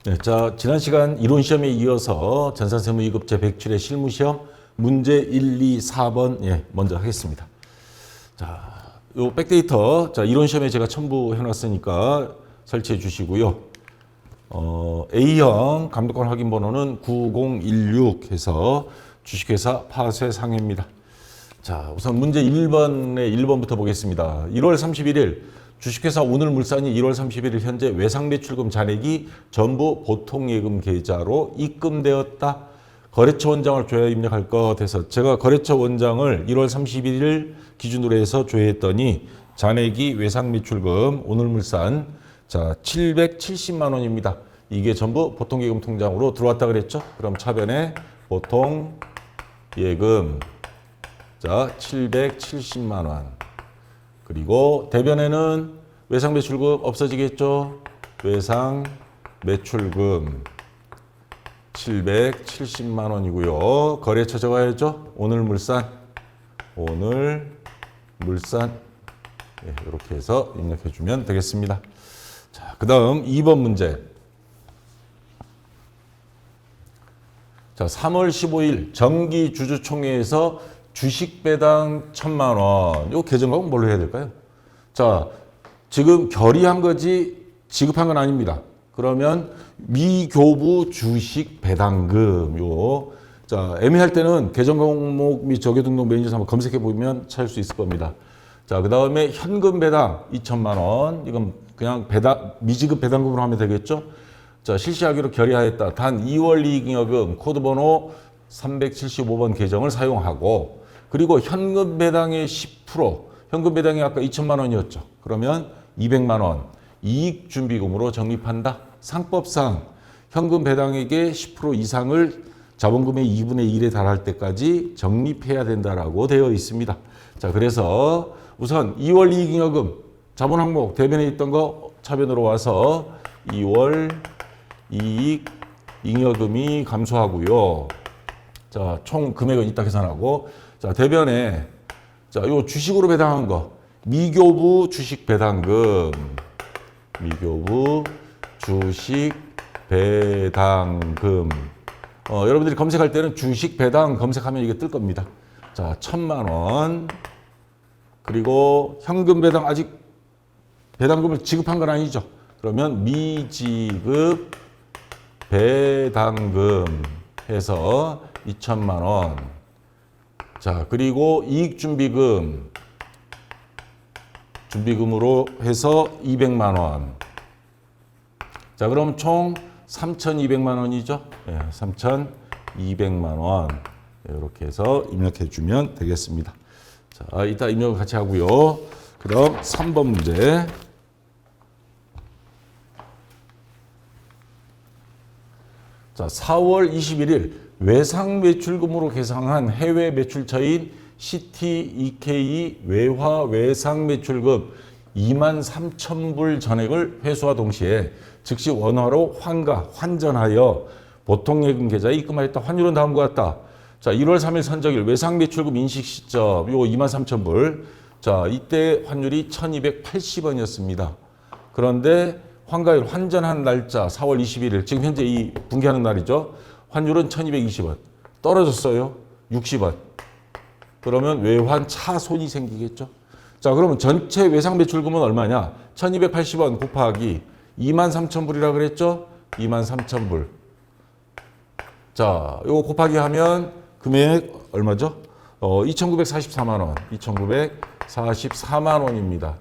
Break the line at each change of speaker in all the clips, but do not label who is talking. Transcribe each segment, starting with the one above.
네, 자, 지난 시간 이론 시험에 이어서 전산세무 2급 제107의 실무 시험 문제 1, 2, 4번 먼저 하겠습니다. 자, 요 백데이터 이론 시험에 제가 첨부해 놨으니까 설치해 주시고요. A형 감독관 확인 번호는 9016 해서 주식회사 파쇄상해입니다. 자, 우선 문제 1번부터 보겠습니다. 1월 31일 주식회사 오늘물산이 1월 31일 현재 외상매출금 잔액이 전부 보통예금 계좌로 입금되었다. 거래처 원장을 조회 입력할 것 해서 제가 거래처 원장을 1월 31일 기준으로 해서 조회했더니 잔액이 외상매출금 오늘물산 자 770만 원입니다. 이게 전부 보통예금 통장으로 들어왔다 그랬죠? 그럼 차변에 보통예금 자 770만 원. 그리고 대변에는 외상매출금 없어지겠죠? 외상매출금 770만 원이고요. 거래처 적어야죠? 오늘물산 이렇게 해서 입력해 주면 되겠습니다. 자, 그 다음 2번 문제. 자, 3월 15일 정기주주총회에서 주식배당 1,000만 원. 요 계정각은 뭘로 해야 될까요? 자, 지금 결의한 거지 지급한 건 아닙니다. 그러면 미교부 주식배당금 자, 애매할 때는 계정 종목 및 적용 등록 매니저 한번 검색해 보면 찾을 수 있을 겁니다. 자, 그 다음에 현금 배당 2,000만 원. 이건 그냥 미지급 배당금으로 하면 되겠죠? 자, 실시하기로 결의하였다. 단 2월 이익잉여금 코드번호 375번 계정을 사용하고 그리고 현금 배당의 10%, 현금 배당이 아까 2,000만 원이었죠. 그러면 200만 원 이익준비금으로 적립한다. 상법상 현금 배당액의 10% 이상을 자본금의 2분의 1에 달할 때까지 적립해야 된다라고 되어 있습니다. 자, 그래서 우선 2월 이익잉여금 자본 항목 대변에 있던 거 차변으로 와서 2월 이익잉여금이 감소하고요. 자, 총 금액은 이따 계산하고 자, 대변에 자, 요 주식으로 배당한 거 미교부 주식 배당금 여러분들이 검색할 때는 주식 배당 검색하면 이게 뜰 겁니다. 자, 1,000만 원. 그리고 현금 배당 아직 배당금을 지급한 건 아니죠. 그러면 미지급 배당금 해서 2,000만 원. 자, 그리고 준비금으로 해서 200만 원. 자, 그럼 총 3,200만 원이죠? 예, 3,200만 원. 이렇게 해서 입력해 주면 되겠습니다. 자, 이따 입력을 같이 하고요. 그럼 3번 문제. 자, 4월 21일 외상매출금으로 계상한 해외 매출처인 CTEK 외화 외상매출금 23,000불 전액을 회수와 동시에 즉시 원화로 환전하여 보통예금 계좌에 입금하였다. 환율은 다음과 같다. 자, 1월 3일 선적일 외상매출금 인식 시점 요 23,000불. 자, 이때 환율이 1,280원이었습니다. 그런데 환가율 환전한 날짜 4월 21일 지금 현재 이 분기하는 날이죠. 환율은 1,220원. 떨어졌어요. 60원. 그러면 외환 차손이 생기겠죠. 자, 그러면 전체 외상매출금은 얼마냐? 1,280원 곱하기 23,000불이라 그랬죠? 23,000불. 자, 요거 곱하기 하면 금액 얼마죠? 2,944만 원. 2,944만 원입니다.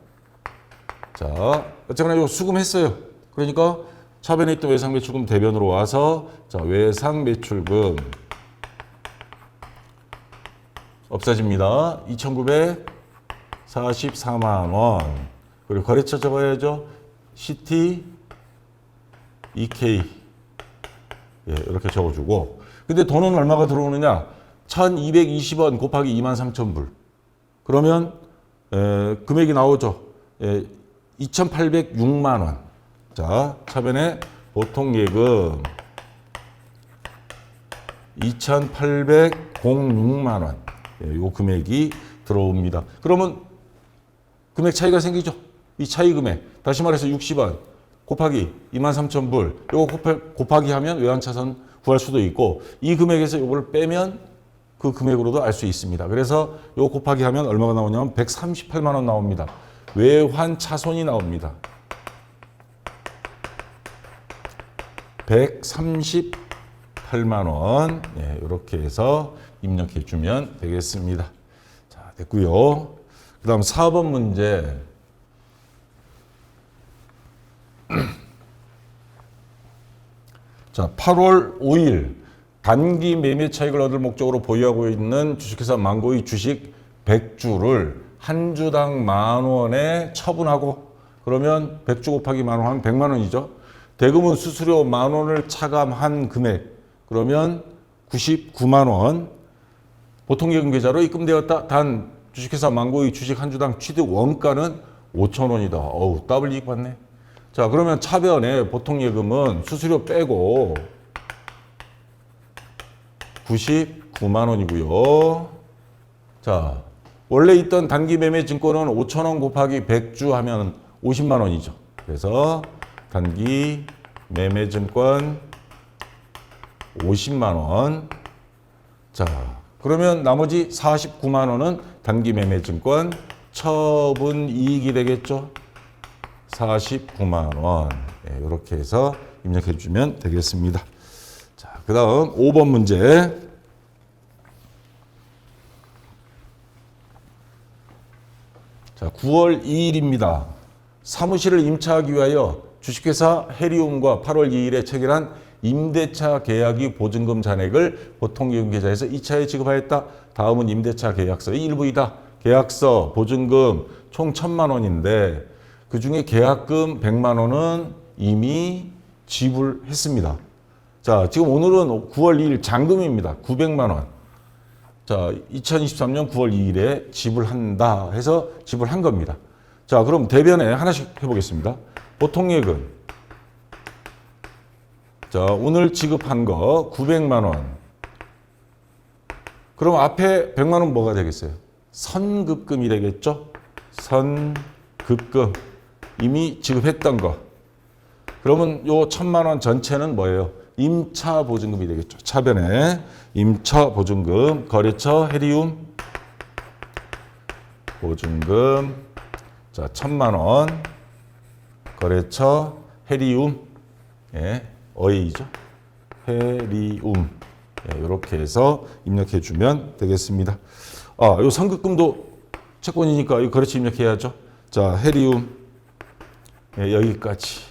자, 어쨌거나 이거 수금했어요. 그러니까 차변에 있던 외상매출금 대변으로 와서 자, 외상매출금 없어집니다. 2,944만 원. 그리고 거래처 적어야죠. CT EK 이렇게 적어주고 근데 돈은 얼마가 들어오느냐? 1,220원 곱하기 23,000불. 그러면 금액이 나오죠. 2,806만 원. 자, 차변에 보통예금 2,806만 원. 요 금액이 들어옵니다. 그러면 금액 차이가 생기죠. 이 차이 금액. 다시 말해서 60원 곱하기 23,000불. 요거 곱하기 하면 외환차손 구할 수도 있고 이 금액에서 요걸 빼면 그 금액으로도 알 수 있습니다. 그래서 요 곱하기 하면 얼마가 나오냐면 138만 원 나옵니다. 외환차손이 나옵니다. 138만 원. 예, 이렇게 해서 입력해 주면 되겠습니다. 자, 됐고요. 그다음 4번 문제. 자, 8월 5일 단기 매매 차익을 얻을 목적으로 보유하고 있는 주식회사 망고의 주식 100주를 한 주당 10,000원에 처분하고 그러면 100주 곱하기 10,000원 하면 100만 원이죠. 대금은 수수료 10,000원을 차감한 금액 그러면 99만 원. 보통예금 계좌로 입금되었다. 단 주식회사 망고의 주식 한 주당 취득 원가는 5,000원이다. 어우, 더블 이익 받네. 자, 그러면 차변에 보통예금은 수수료 빼고 99만 원이고요. 자, 원래 있던 단기 매매 증권은 5,000원 곱하기 100주 하면 50만 원이죠. 그래서 단기 매매 증권 50만 원. 자, 그러면 나머지 49만 원은 단기 매매 증권 처분 이익이 되겠죠. 49만 원. 네, 이렇게 해서 입력해 주면 되겠습니다. 자, 그 다음 5번 문제. 자, 9월 2일입니다. 사무실을 임차하기 위하여 주식회사 해리움과 8월 2일에 체결한 임대차 계약이 보증금 잔액을 보통예금 계좌에서 2차에 지급하였다. 다음은 임대차 계약서의 일부이다. 계약서, 보증금 총 1,000만 원인데 그 중에 계약금 100만 원은 이미 지불했습니다. 자, 지금 오늘은 9월 2일 잔금입니다. 900만 원. 자, 2023년 9월 2일에 지불한다 해서 지불한 겁니다. 자, 그럼 대변에 하나씩 해보겠습니다. 보통예금. 자, 오늘 지급한 거 900만 원. 그럼 앞에 100만 원 뭐가 되겠어요? 선급금이 되겠죠? 선급금. 이미 지급했던 거. 그러면 요 1,000만 원 전체는 뭐예요? 임차 보증금이 되겠죠. 차변에 임차 보증금, 거래처 해리움 보증금. 자, 1,000만 원. 거래처 해리움. 예, 어이죠. 해리움. 예, 이렇게 해서 입력해 주면 되겠습니다. 아, 요 선급금도 채권이니까 이 거래처 입력해야죠. 자, 해리움. 예, 여기까지.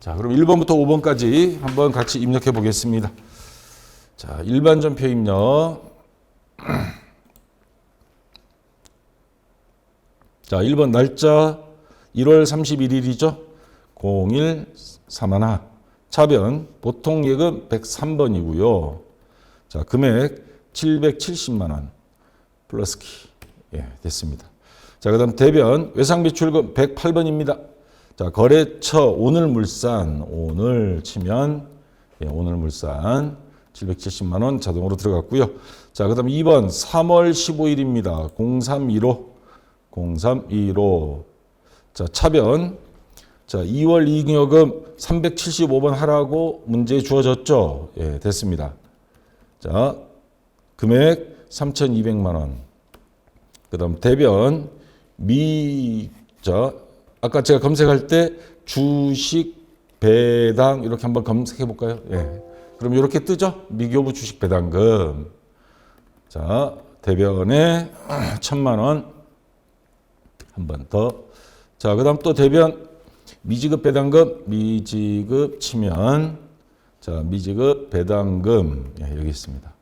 자, 그럼 1번부터 5번까지 한번 같이 입력해 보겠습니다. 자, 일반 전표 입력. 자, 1번 날짜 1월 31일이죠. 0131. 차변 보통예금 103번이고요. 자, 금액 770만 원 플러스 키. 예, 됐습니다. 자, 그다음 대변 외상매출금 108번입니다. 자, 거래처 오늘 물산 오늘 치면 예, 오늘 물산 770만 원 자동으로 들어갔고요. 자, 그다음 2번 3월 15일입니다. 0315. 자, 차변. 자, 2월 이익여금 375번 하라고 문제 주어졌죠? 예, 됐습니다. 자, 금액 3,200만 원. 그다음 대변 자, 아까 제가 검색할 때 주식 배당 이렇게 한번 검색해 볼까요? 예. 그럼 이렇게 뜨죠? 미교부 주식 배당금. 자, 대변에 1,000만 원. 한 번 더. 자, 그다음 또 대변 미지급 배당금, 미지급 치면 자, 미지급 배당금. 예, 여기 있습니다.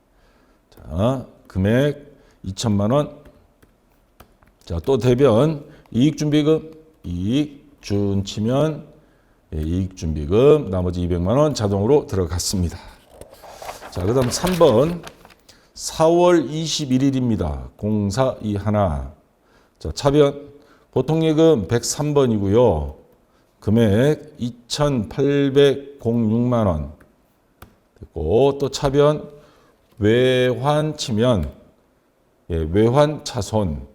자, 금액 2,000만 원. 자, 또 대변 이익준비금, 이익준 치면 예, 이익준비금 나머지 200만 원 자동으로 들어갔습니다. 자, 그다음 3번 4월 21일입니다. 0421. 자, 차변 보통예금 103번이고요. 금액 2,806만 원. 됐고 또 차변 외환 치면 예, 외환 차손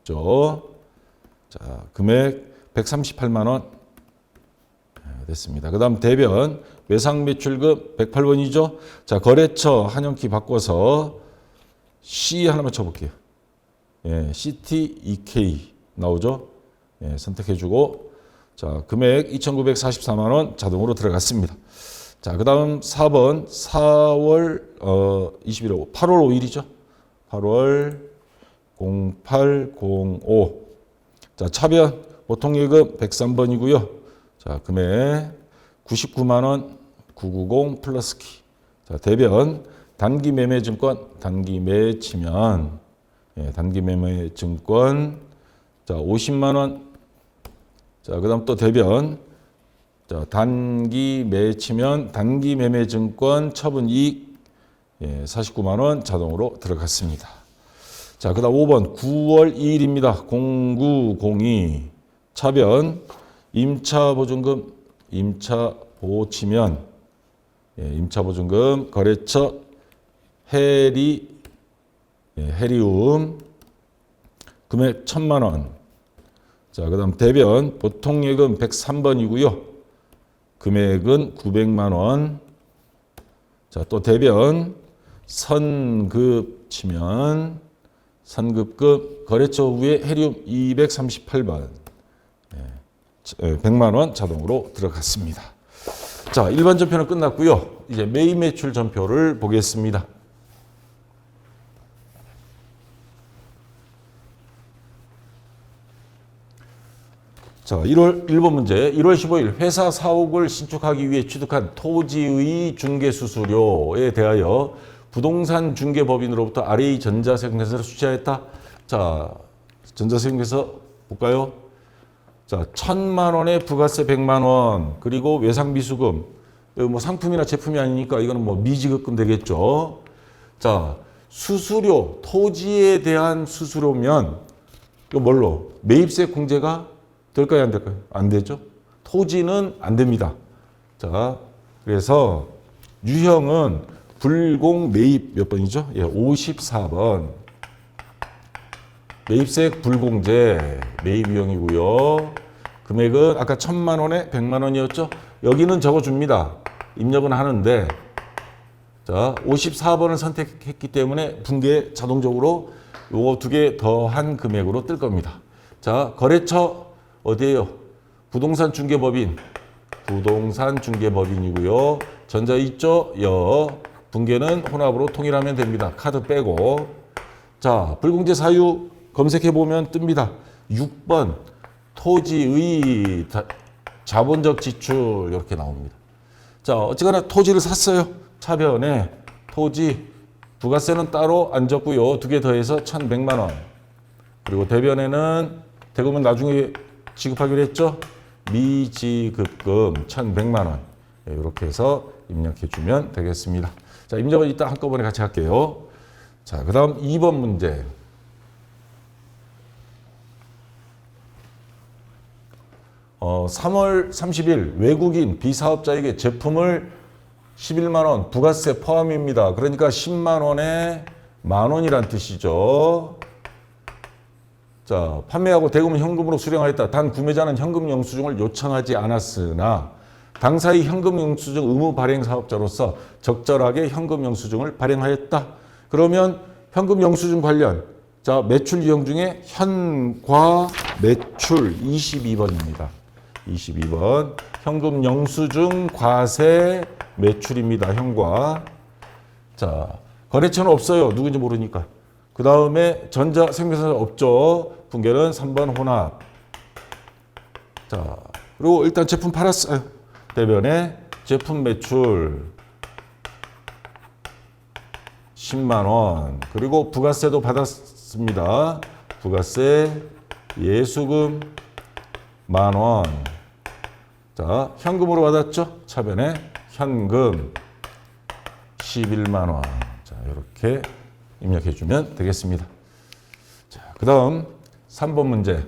됐죠. 자, 금액 138만 원. 예, 됐습니다. 그 다음 대변, 외상 매출금 108번이죠. 자, 거래처 한영키 바꿔서 C 하나만 쳐볼게요. 예, CTEK 나오죠. 예, 선택해주고, 자, 금액 2,944만 원 자동으로 들어갔습니다. 자, 그 다음 4번, 4월 21일, 8월 5일이죠. 8월 0805. 자, 차변, 보통예금 103번이고요. 자, 금액 99만 원, 990 플러스 키. 자, 대변, 단기 매매 증권, 단기 매 치면, 예, 단기 매매 증권, 자, 50만 원. 자, 그 다음 또 대변, 자, 단기 매 치면, 단기 매매 증권 처분 이익, 예, 49만 원 자동으로 들어갔습니다. 자, 그 다음 5번, 9월 2일입니다. 0902. 차변, 임차보증금, 임차보 치면, 예, 임차보증금, 거래처, 해리, 예, 해리움, 금액 1,000만 원. 자, 그 다음 대변, 보통예금 103번이고요. 금액은 900만 원. 자, 또 대변, 선급 치면, 선급금, 거래처 위에 해리움 238번. 100만 원 자동으로 들어갔습니다. 자, 일반 전표는 끝났고요. 이제 매입 매출 전표를 보겠습니다. 자, 1번 문제. 1월 15일 회사 사옥을 신축하기 위해 취득한 토지의 중개수수료에 대하여 부동산 중개법인으로부터 RA 전자세금회사를 수취하였다. 자, 전자세금회사 볼까요? 자, 1,000만 원에 부가세 100만 원, 그리고 외상비수금. 뭐 상품이나 제품이 아니니까 이거는 뭐 미지급금 되겠죠. 자, 수수료, 토지에 대한 수수료면 이거 뭘로? 매입세 공제가 될까요, 안 될까요? 안 되죠. 토지는 안 됩니다. 자, 그래서 유형은 불공 매입 몇 번이죠? 예, 54번. 매입세 불공제 매입 유형이고요. 금액은 아까 1,000만 원에 100만 원이었죠? 여기는 적어줍니다. 입력은 하는데, 자, 54번을 선택했기 때문에 분계 자동적으로 요거 2개 더한 금액으로 뜰 겁니다. 자, 거래처 어디예요? 부동산 중개법인. 부동산 중개법인이고요. 전자 있죠? 분계는 혼합으로 통일하면 됩니다. 카드 빼고. 자, 불공제 사유 검색해 보면 뜹니다. 6번 토지의 자본적 지출 이렇게 나옵니다. 자, 어쨌거나 토지를 샀어요. 차변에 토지 부가세는 따로 안 적고요. 2개 더해서 1,100만 원. 그리고 대변에는 대금은 나중에 지급하기로 했죠. 미지급금 1,100만 원. 이렇게 해서 입력해 주면 되겠습니다. 자, 입력은 이따 한꺼번에 같이 할게요. 자, 그 다음 2번 문제. 3월 30일 외국인 비사업자에게 제품을 11만 원 부가세 포함입니다. 그러니까 10만 원에 만 원이란 뜻이죠. 자, 판매하고 대금은 현금으로 수령하였다. 단 구매자는 현금 영수증을 요청하지 않았으나 당사의 현금 영수증 의무 발행 사업자로서 적절하게 현금 영수증을 발행하였다. 그러면 현금 영수증 관련, 자, 매출 유형 중에 현과 매출 22번입니다. 22번 현금 영수증 과세 매출입니다. 현과. 자, 거래처는 없어요. 누군지 모르니까. 그 다음에 전자생명사 없죠. 분계는 3번 혼합. 자, 그리고 일단 제품 팔았어요. 대변에 제품 매출 10만 원. 그리고 부가세도 받았습니다. 부가세 예수금 만 원. 자, 현금으로 받았죠. 차변에 현금 11만 원. 자, 이렇게 입력해 주면 되겠습니다. 자, 그 다음 3번 문제.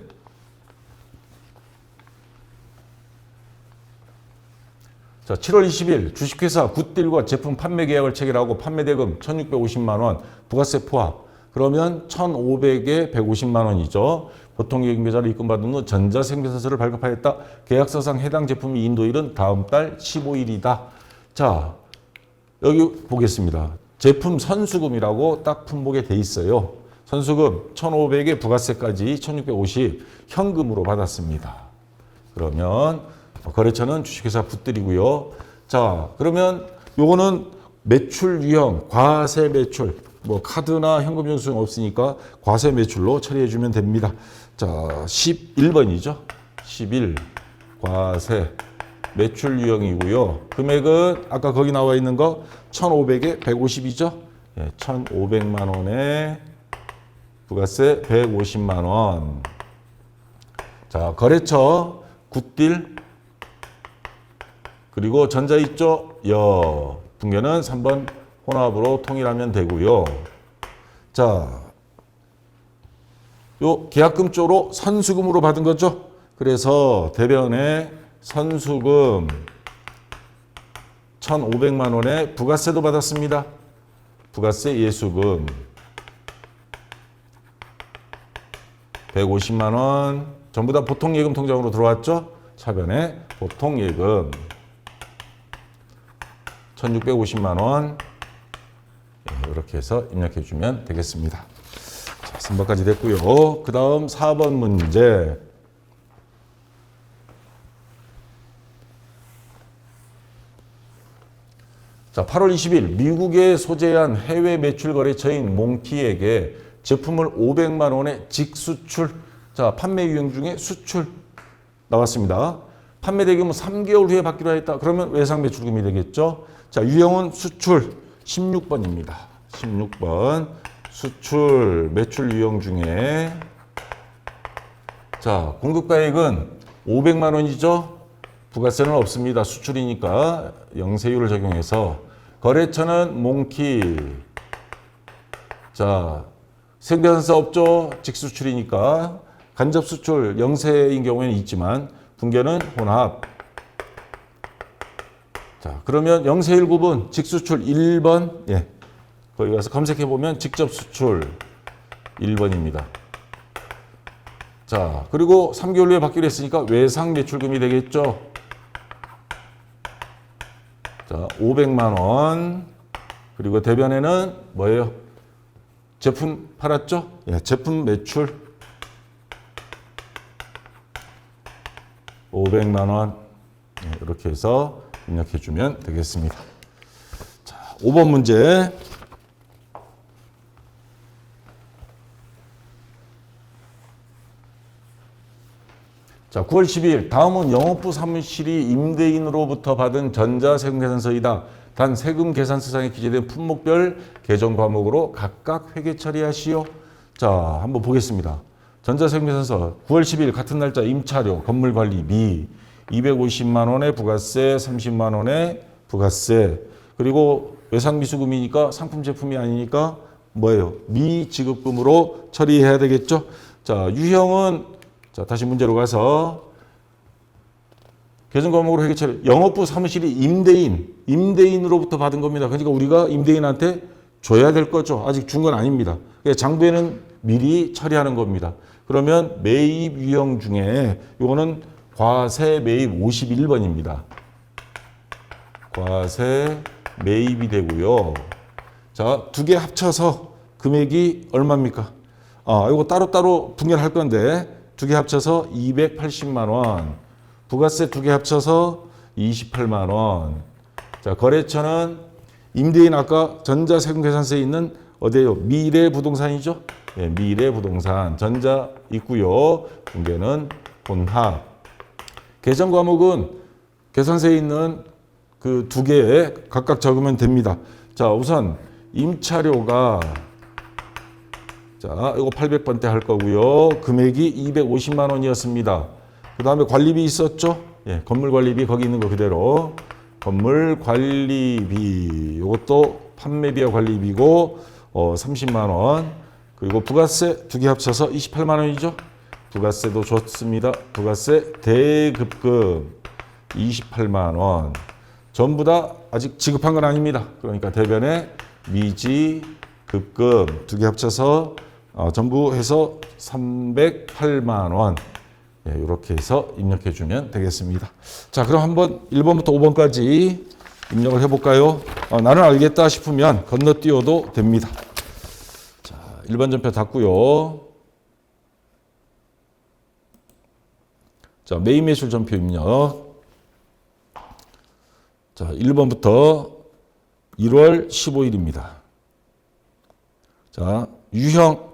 자, 7월 20일 주식회사 굿딜과 제품 판매 계약을 체결하고 판매 대금 1,650만 원, 부가세 포함. 그러면 1,500에 150만 원이죠. 보통예금계좌를 입금받은 후 전자생계산서를 발급하였다. 계약서상 해당 제품의 인도일은 다음 달 15일이다. 자, 여기 보겠습니다. 제품 선수금이라고 딱 품목에 돼 있어요. 선수금 1,500에 부가세까지 1,650 현금으로 받았습니다. 그러면 거래처는 주식회사 붙들이고요. 자, 그러면 요거는 매출 유형, 과세 매출, 뭐 카드나 현금 영수증 없으니까 과세 매출로 처리해 주면 됩니다. 자, 11번이죠. 11 과세 매출 유형이고요. 금액은 아까 거기 나와 있는 거 1,500에 150이죠. 예, 1,500만 원에 부가세 150만 원. 자, 거래처 굿딜 그리고 전자 있죠? 분계는 3번 혼합으로 통일하면 되고요. 자, 요 계약금 쪽으로 선수금으로 받은 거죠. 그래서 대변에 선수금 1,500만 원에 부가세도 받았습니다. 부가세 예수금 150만 원 전부 다 보통예금 통장으로 들어왔죠. 차변에 보통예금 1,650만 원 이렇게 해서 입력해 주면 되겠습니다. 자, 3번까지 됐고요. 그 다음 4번 문제. 자, 8월 20일 미국에 소재한 해외 매출 거래처인 몽키에게 제품을 500만 원에 직수출, 자, 판매 유형 중에 수출 나왔습니다. 판매 대금은 3개월 후에 받기로 했다. 그러면 외상 매출금이 되겠죠. 자, 유형은 수출 16번입니다. 16번 수출 매출 유형 중에 자, 공급가액은 500만 원이죠. 부가세는 없습니다. 수출이니까 영세율을 적용해서 거래처는 몽키. 자, 생계산서 없죠. 직수출이니까 간접 수출 영세인 경우에는 있지만 분계는 혼합. 자, 그러면 영세율 구분 직수출 1번. 예. 거기 가서 검색해 보면 직접 수출 1번입니다. 자, 그리고 3개월 후에 받기로 했으니까 외상 매출금이 되겠죠. 자, 500만 원. 그리고 대변에는 뭐예요? 제품 팔았죠? 예, 제품 매출 500만 원. 예, 이렇게 해서 입력해 주면 되겠습니다. 자, 5번 문제. 자, 9월 12일 다음은 영업부 사무실이 임대인으로부터 받은 전자세금계산서이다. 단 세금계산서상에 기재된 품목별 계정 과목으로 각각 회계 처리하시오. 자, 한번 보겠습니다. 전자세금계산서 9월 10일 같은 날짜 임차료, 건물관리비 250만 원에 부가세, 30만 원에 부가세. 그리고 외상미수금이니까 상품 제품이 아니니까 뭐예요? 미지급금으로 처리해야 되겠죠? 자, 유형은 자, 다시 문제로 가서 계정 과목으로 회계 처리. 영업부 사무실이 임대인으로부터 받은 겁니다. 그러니까 우리가 임대인한테 줘야 될 거죠. 아직 준 건 아닙니다. 장부에는 미리 처리하는 겁니다. 그러면 매입 유형 중에 이거는 과세 매입 51번입니다. 과세 매입이 되고요. 자, 두 개 합쳐서 금액이 얼마입니까? 이거 따로따로 분열할 건데 두 개 합쳐서 280만 원. 부가세 두 개 합쳐서 28만 원. 자, 거래처는 임대인 아까 전자세금계산서에 있는 어디예요? 미래부동산이죠? 네, 미래부동산. 전자 있고요. 분계는 혼합. 계정 과목은 계산서에 있는 그 두 개에 각각 적으면 됩니다. 자, 우선 임차료가 자, 이거 800번 때 할 거고요. 금액이 250만 원이었습니다. 그 다음에 관리비 있었죠? 예, 건물 관리비 거기 있는 거 그대로. 건물 관리비, 이것도 판매비와 관리비고 30만 원. 그리고 부가세 두 개 합쳐서 28만 원이죠? 부가세도 좋습니다. 부가세 대급금 28만 원. 전부 다 아직 지급한 건 아닙니다. 그러니까 대변에 미지급금 두 개 합쳐서 전부 해서 308만 원. 예, 이렇게 해서 입력해 주면 되겠습니다. 자, 그럼 한번 1번부터 5번까지 입력을 해볼까요? 나는 알겠다 싶으면 건너뛰어도 됩니다. 자, 1번 전표 닫고요. 자, 매입 매출 전표 입력. 자, 1번부터 1월 15일입니다. 자, 유형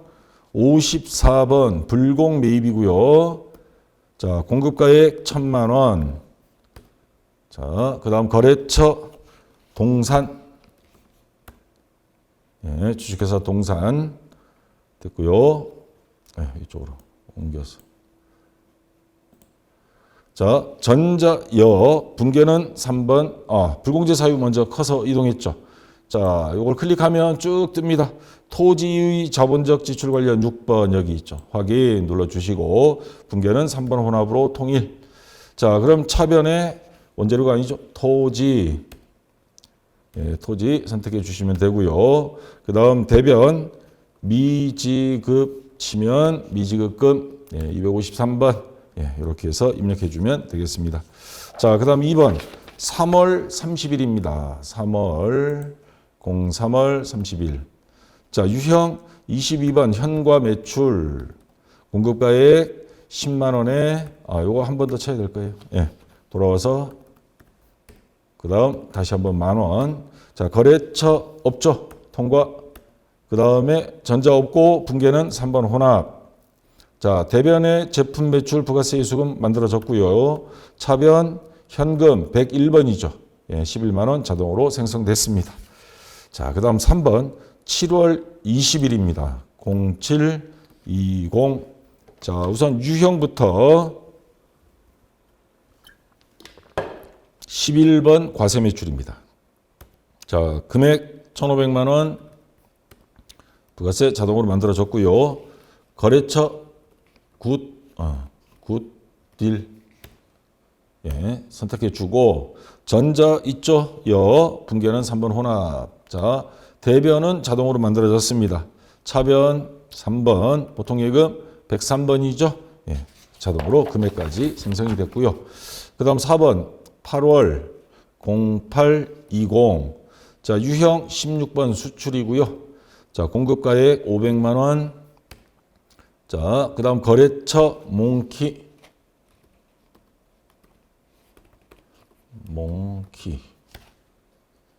54번 불공 매입이고요. 자, 공급가액 1,000만 원. 자, 그 다음 거래처 동산. 예, 주식회사 동산 됐고요. 예, 이쪽으로 옮겨서. 자, 전자여 분계는 3번. 불공제 사유 먼저 커서 이동했죠. 자, 이걸 클릭하면 쭉 뜹니다. 토지의 자본적 지출 관련 6번 여기 있죠. 확인 눌러주시고 분계는 3번 혼합으로 통일. 자, 그럼 차변에 원재료가 아니죠. 토지. 예, 토지 선택해 주시면 되고요. 그 다음 대변 미지급 치면 미지급금 253번. 예, 이렇게 해서 입력해 주면 되겠습니다. 자, 그 다음 2번 3월 30일입니다. 03월 30일. 자, 유형 22번 현과 매출 공급가액 10만 원에 요거 한 번 더 쳐야 될 거예요. 예, 돌아와서 그 다음 다시 한번 10,000원. 자, 거래처 없죠. 통과. 그 다음에 전자 없고 분계는 3번 혼합. 자, 대변의 제품 매출 부가세 수금 만들어졌고요. 차변 현금 101번이죠. 예, 11만 원 자동으로 생성됐습니다. 자, 그 다음 3번 7월 20일입니다. 0720. 자, 우선 유형부터 11번 과세 매출입니다. 자, 금액 1,500만 원 부가세 자동으로 만들어졌고요. 거래처 굿딜. 예, 선택해 주고 전자 있죠. 분계는 3번 혼합. 자, 대변은 자동으로 만들어졌습니다. 차변 3번 보통예금 103번이죠. 예, 자동으로 금액까지 생성이 됐고요. 그 다음 4번 8월 0820. 자, 유형 16번 수출이고요. 자, 공급가액 500만 원. 자, 그 다음 거래처 몽키.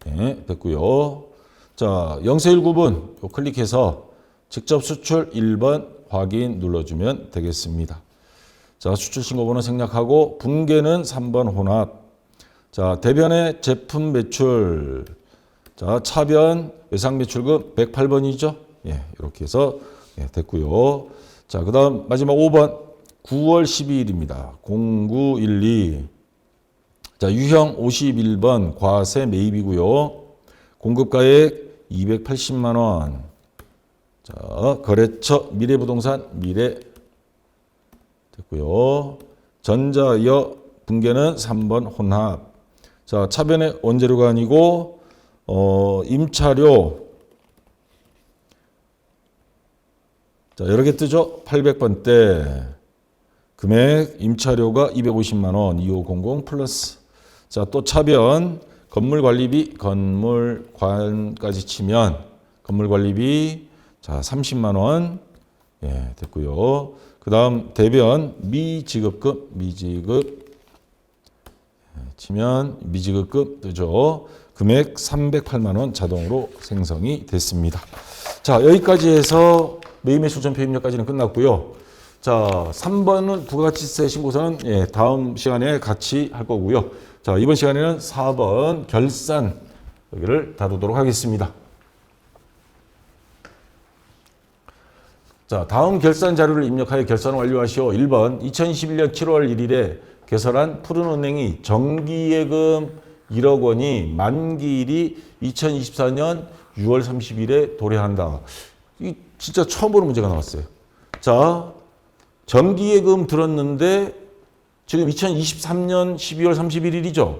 네, 됐고요. 자, 0세1구분 클릭해서 직접 수출 1번 확인 눌러주면 되겠습니다. 자, 수출 신고번호 생략하고 분계는 3번 혼합. 자, 대변의 제품 매출. 자, 차변 외상 매출금 108번이죠. 예, 이렇게 해서 예, 됐고요. 자, 그 다음 마지막 5번 9월 12일입니다. 0912. 자, 유형 51번 과세 매입이고요. 공급가액 280만 원. 자, 거래처 미래부동산 미래 됐고요. 전자여 분계는 3번 혼합. 자, 차변의 원재료가 아니고 임차료. 자, 여러 개 뜨죠? 800번대. 금액 임차료가 250만 원, 2500 플러스. 자, 또 차변 건물관리비, 건물관까지 치면 건물관리비 자, 30만 원. 예, 됐고요. 그 다음 대변 미지급금, 미지급 치면 미지급금 뜨죠. 금액 308만 원 자동으로 생성이 됐습니다. 자, 여기까지 해서 매입매출 전표 입력까지는 끝났고요. 자, 3번은 부가가치세 신고서는 예, 다음 시간에 같이 할 거고요. 자, 이번 시간에는 4번 결산 여기를 다루도록 하겠습니다. 자, 다음 결산 자료를 입력하여 결산을 완료하시오. 1번 2021년 7월 1일에 개설한 푸른은행이 정기예금 1억 원이 만기일이 2024년 6월 30일에 도래한다. 이 진짜 처음 보는 문제가 나왔어요. 자, 정기예금 들었는데 지금 2023년 12월 31일이죠.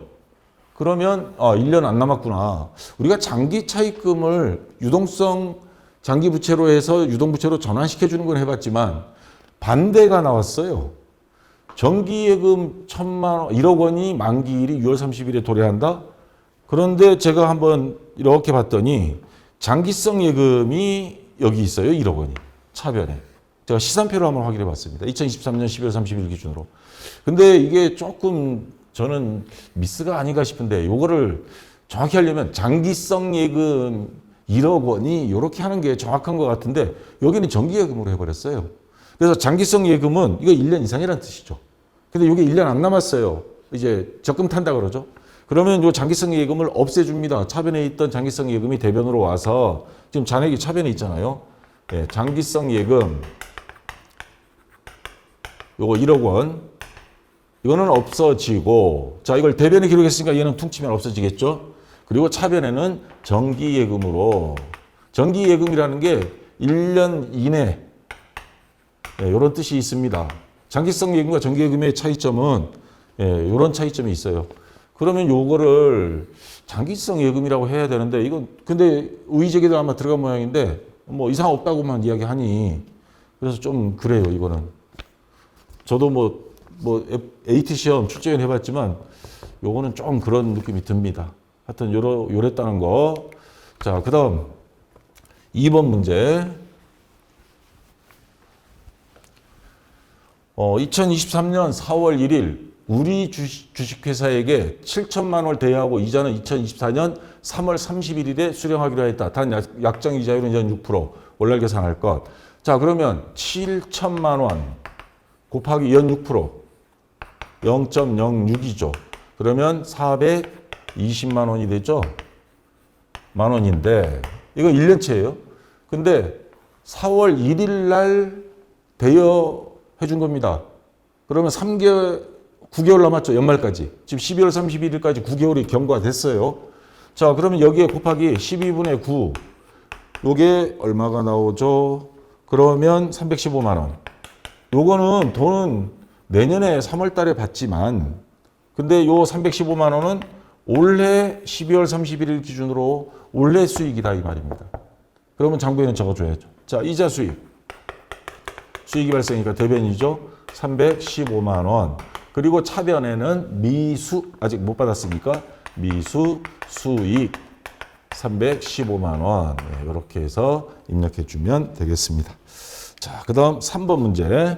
그러면 1년 안 남았구나. 우리가 장기 차입금을 유동성 장기 부채로 해서 유동 부채로 전환시켜 주는 건 해봤지만 반대가 나왔어요. 정기예금 1,000만 원, 1억 원이 만기일이 6월 30일에 도래한다. 그런데 제가 한번 이렇게 봤더니 장기성 예금이 여기 있어요. 1억 원이 차변에. 제가 시산표를 한번 확인해 봤습니다. 2023년 12월 30일 기준으로. 근데 이게 조금 저는 미스가 아닌가 싶은데 요거를 정확히 하려면 장기성 예금 1억 원이 이렇게 하는 게 정확한 것 같은데 여기는 정기예금으로 해버렸어요. 그래서 장기성 예금은 이거 1년 이상이라는 뜻이죠. 근데 이게 1년 안 남았어요. 이제 적금 탄다 그러죠. 그러면 요 장기성 예금을 없애줍니다. 차변에 있던 장기성 예금이 대변으로 와서 지금 잔액이 차변에 있잖아요. 네, 장기성 예금 요거 1억 원 이거는 없어지고 자 이걸 대변에 기록했으니까 얘는 퉁치면 없어지겠죠. 그리고 차변에는 정기예금으로 정기예금이라는 게 1년 이내 네, 이런 뜻이 있습니다. 장기성 예금과 정기예금의 차이점은 이런 차이점이 있어요. 그러면 요거를 장기성 예금이라고 해야 되는데 이건 근데 의제기도 아마 들어간 모양인데 뭐 이상 없다고만 이야기하니 그래서 좀 그래요 이거는. 저도 뭐 AT 시험 출제위원 해봤지만 요거는 좀 그런 느낌이 듭니다. 하여튼 요랬다는 거. 자 그다음 2번 문제. 2023년 4월 1일 우리 주식회사에게 7천만 원을 대여하고 이자는 2024년 3월 31일에 수령하기로 했다. 단 약정 이자율은 연 6%. 월날 계산할 것. 자 그러면 7천만 원 곱하기 연 6% 0.06이죠. 그러면 420만 원이 되죠. 만 원인데 이거 1년치예요. 근데 4월 1일 날 대여해 준 겁니다. 그러면 9개월 남았죠. 연말까지. 지금 12월 31일까지 9개월이 경과가 됐어요. 자, 그러면 여기에 곱하기 12분의 9. 요게 얼마가 나오죠? 그러면 315만 원. 요거는 돈은 내년에 3월 달에 받지만 근데 요 315만 원은 올해 12월 31일 기준으로 올해 수익이다 이 말입니다. 그러면 장부에는 적어줘야죠. 자, 이자 수익. 수익이 발생이니까 대변이죠. 315만 원. 그리고 차변에는 미수 아직 못 받았으니까 미수 수익 315만 원. 네, 이렇게 해서 입력해 주면 되겠습니다. 자, 그다음 3번 문제.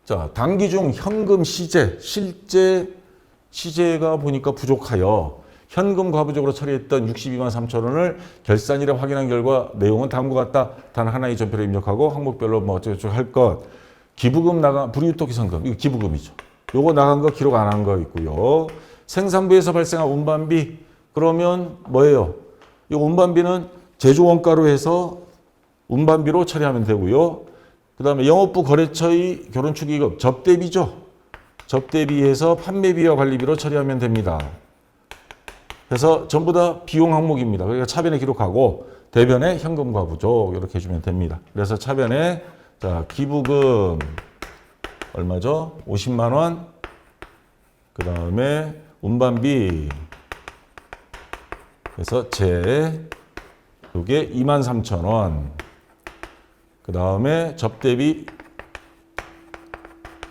자, 당기 중 현금 실제 시제가 보니까 부족하여 현금 과부적으로 처리했던 62만 3천 원을 결산일에 확인한 결과 내용은 다음과 같다. 단 하나의 전표를 입력하고 항목별로 뭐 어쩌고저쩌고 할 것. 기부금 나간 불유토기성금 이거 기부금이죠. 요거 나간 거 기록 안 한 거 있고요. 생산부에서 발생한 운반비 그러면 뭐예요? 이 운반비는 제조 원가로 해서 운반비로 처리하면 되고요. 그다음에 영업부 거래처의 결혼축의금 접대비죠. 접대비에서 판매비와 관리비로 처리하면 됩니다. 그래서 전부 다 비용 항목입니다. 그러니까 차변에 기록하고 대변에 현금과 부족 이렇게 해주면 됩니다. 그래서 차변에 자 기부금 얼마죠? 50만 원. 그 다음에 운반비 그래서 요게 23,000원. 그 다음에 접대비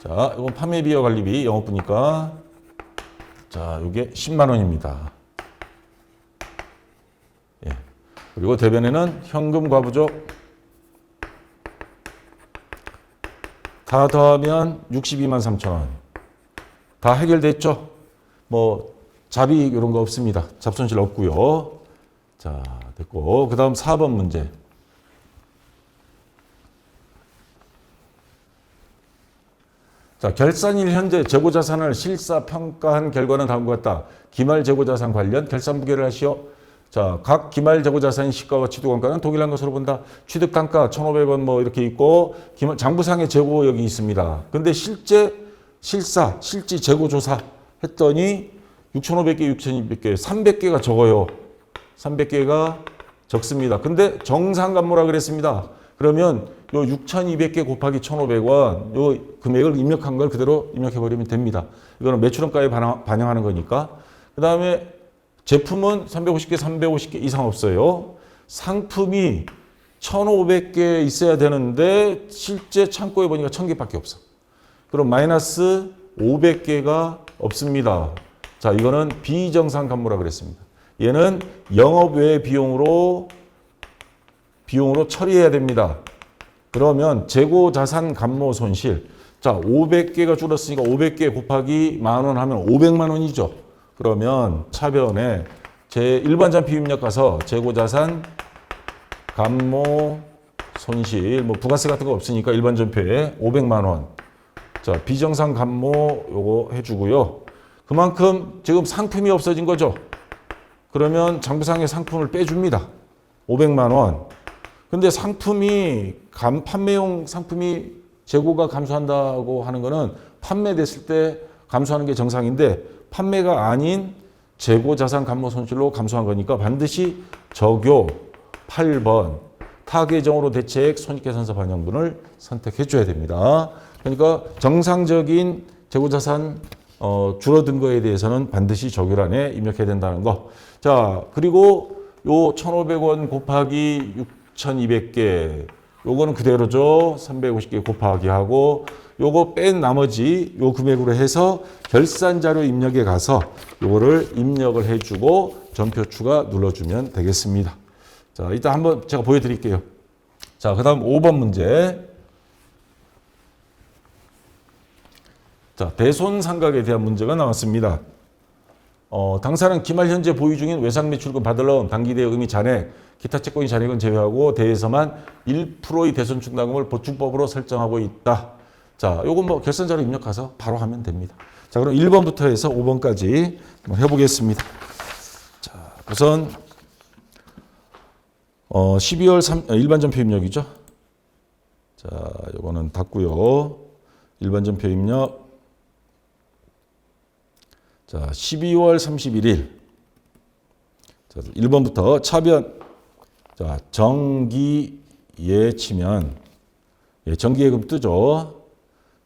자 이건 판매비와 관리비 영업부니까 자 요게 10만 원입니다. 예. 그리고 대변에는 현금 과부족 다 더하면 62만 3천 원. 다 해결됐죠? 뭐 자비 이런 거 없습니다. 잡손실 없고요. 자, 됐고. 그다음 4번 문제. 자, 결산일 현재 재고자산을 실사평가한 결과는 다음과 같다. 기말 재고자산 관련 결산부계를 하시오. 자, 각 기말 재고자산 시가와 취득원가는 동일한 것으로 본다. 취득단가 1,500원 뭐 이렇게 있고 장부상의 재고 여기 있습니다. 근데 실제 실지 재고조사 했더니 6,500개, 6,200개, 300개가 적어요. 300개가 적습니다. 근데 정상간모라 그랬습니다. 그러면 요 6,200개 곱하기 1,500원 요 금액을 입력한 걸 그대로 입력해 버리면 됩니다. 이거는 매출원가에 반영하는 거니까. 그 다음에 제품은 350개, 350개 이상 없어요. 상품이 1,500개 있어야 되는데 실제 창고에 보니까 1,000개밖에 없어. 그럼 마이너스 500개가 없습니다. 자, 이거는 비정상 감모라 그랬습니다. 얘는 영업 외 비용으로 처리해야 됩니다. 그러면 재고 자산 감모 손실. 자, 500개가 줄었으니까 500개 곱하기 10,000원 하면 500만 원이죠. 그러면 차변에 일반전 비입력 가서 재고 자산 감모 손실, 뭐 부가세 같은 거 없으니까 일반 전표에 500만 원. 자, 비정상 감모 요거 해주고요. 그만큼 지금 상품이 없어진 거죠. 그러면 장부상의 상품을 빼줍니다. 500만 원. 근데 상품이 판매용 상품이 재고가 감소한다고 하는 거는 판매됐을 때 감소하는 게 정상인데 판매가 아닌 재고 자산 감모 손실로 감소한 거니까 반드시 적요 8번 타 계정으로 대책 손익계산서 반영분을 선택해 줘야 됩니다. 그러니까 정상적인 재고 자산 줄어든 거에 대해서는 반드시 적요란에 입력해야 된다는 거. 자, 그리고 요 1,500원 곱하기 6,200개 요거는 그대로죠. 350개 곱하기 하고 요거 뺀 나머지 요 금액으로 해서 결산 자료 입력에 가서 요거를 입력을 해주고 전표 추가 눌러주면 되겠습니다. 자, 이따 한번 제가 보여드릴게요. 자, 그 다음 5번 문제. 자, 대손상각에 대한 문제가 나왔습니다. 당사는 기말 현재 보유 중인 외상매출금 받으러 온 당기대여 의미 잔액, 기타 채권이 잔액은 제외하고 대에서만 1%의 대손 충당금을 보충법으로 설정하고 있다. 자, 요건 뭐 결산자료 입력해서 바로 하면 됩니다. 자, 그럼 1번부터 해서 5번까지 한번 해보겠습니다. 자, 우선 12월 3 일반전표 입력이죠. 자, 요거는 닫고요. 일반전표 입력. 자, 12월 31일. 자, 1번부터 차변. 자, 정기예 치면, 예, 정기예금 뜨죠.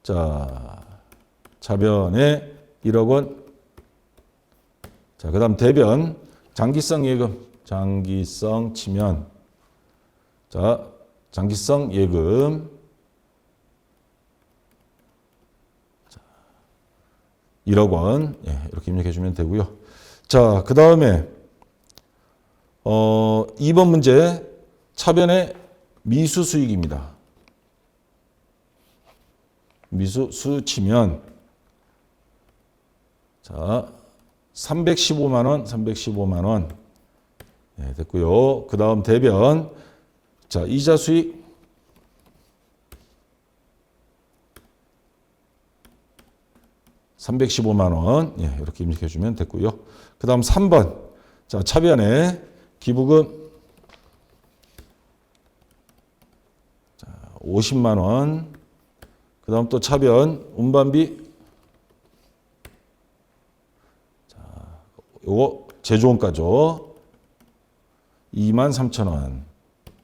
자, 차변에 1억 원. 자, 그 다음 대변. 장기성 예금. 장기성 치면, 자, 장기성 예금. 1억 원. 예, 이렇게 입력해 주면 되고요. 자, 그 다음에 2번 문제 차변의 미수 수익입니다. 미수 수 치면 자, 315만 원, 315만 원. 예, 됐고요. 그 다음 대변. 자, 이자 수익 315만 원. 예, 이렇게 입력해 주면 됐고요. 그 다음 3번. 자, 차변에 기부금 자, 50만 원. 그 다음 또 차변 운반비 자, 요거 제조원가죠. 23,000원.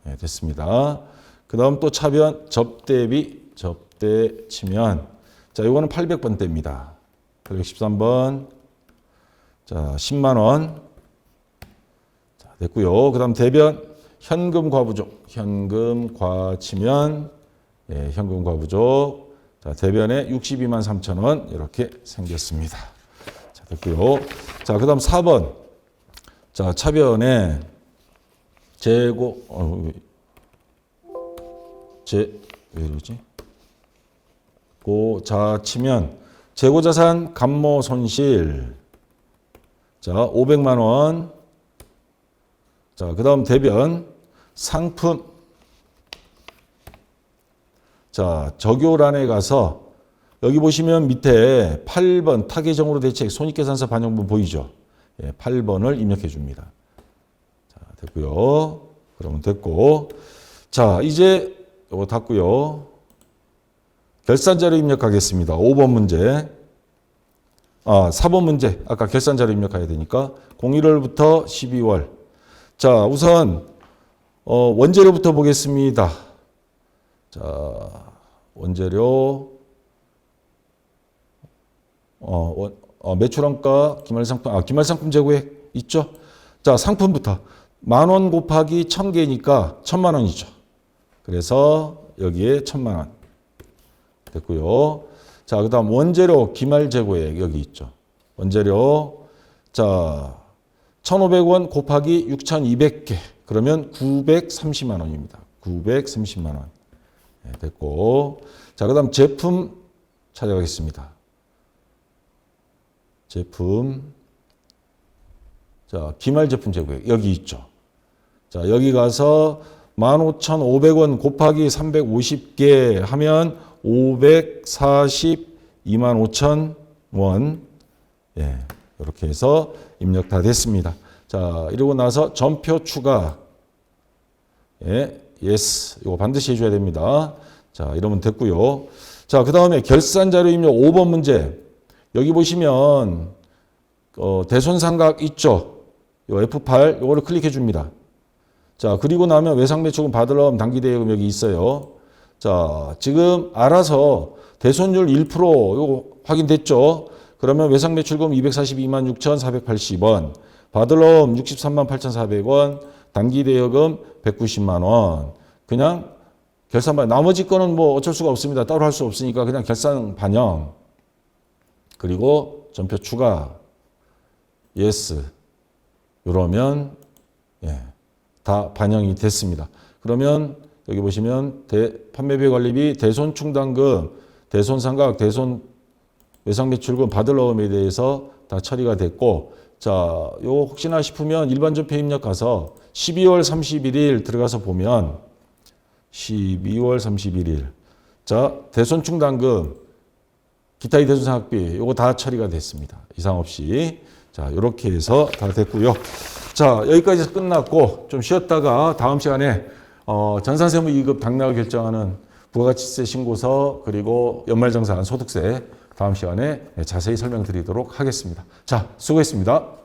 예, 됐습니다. 그 다음 또 차변 접대비 접대 치면 자, 요거는 800번대입니다. 813번. 자, 10만 원. 자, 됐고요. 그다음 대변 현금 과부족. 현금 과 치면 예, 현금 과부족. 자, 대변에 62만 3천 원 이렇게 생겼습니다. 자, 됐고요. 자, 그다음 4번. 자, 차변에 재고 왜 이러지? 자 치면 재고자산 감모 손실 자 500만 원. 자, 그 다음 대변 상품 자 적요란에 가서 여기 보시면 밑에 8번 타계정으로 대책 손익계산서 반영분 보이죠? 예, 8번을 입력해 줍니다. 자, 됐고요. 그러면 됐고 자 이제 이거 닫고요. 결산자료 입력하겠습니다. 5번 문제. 4번 문제. 아까 결산자료 입력해야 되니까 01월부터 12월. 자, 우선 원재료부터 보겠습니다. 자, 원재료 매출원가 기말상품 재고액 있죠? 자, 상품부터 10,000원 곱하기 1,000개니까 1,000,000원이죠. 그래서 여기에 1,000,000원 됐고요. 자, 그 다음 원재료 기말재고액 여기 있죠. 원재료 자 1,500원 곱하기 6,200개 그러면 930만 원입니다. 930만 원 됐고 자, 그 다음 제품 찾아가겠습니다. 제품 자 기말 제품 재고액 여기 있죠. 자, 여기 가서 15,500원 곱하기 350개 하면 542만 5천 원. 이렇게 해서 입력 다 됐습니다. 자, 이러고 나서 전표 추가. yes. 이거 반드시 해줘야 됩니다. 자, 이러면 됐고요. 자, 그 다음에 결산 자료 입력 5번 문제. 여기 보시면 대손상각 있죠. 요 F8 요거를 클릭해 줍니다. 자, 그리고 나면 외상매출금 받으러 단기대여금 여기 있어요. 자, 지금 알아서 대손율 1% 요거 확인됐죠? 그러면 외상매출금 242만 6,480원, 받으러 63만 8,400원, 단기대여금 190만 원. 그냥 결산 반영. 나머지 거는 뭐 어쩔 수가 없습니다. 따로 할 수 없으니까 그냥 결산 반영. 그리고 전표 추가. yes. 이러면 다 반영이 됐습니다. 그러면 여기 보시면 판매비 관리비, 대손충당금, 대손상각, 대손 외상매출금 받을러움에 대해서 다 처리가 됐고 자, 요 혹시나 싶으면 일반 전표 입력 가서 12월 31일 들어가서 보면 12월 31일 자, 대손충당금, 기타의 대손상각비 요거 다 처리가 됐습니다. 이상 없이. 자, 요렇게 해서 다 됐고요. 자, 여기까지 끝났고 좀 쉬었다가 다음 시간에 전산세무 2급 당락을 결정하는 부가가치세 신고서 그리고 연말정산 소득세 다음 시간에 자세히 설명드리도록 하겠습니다. 자, 수고했습니다.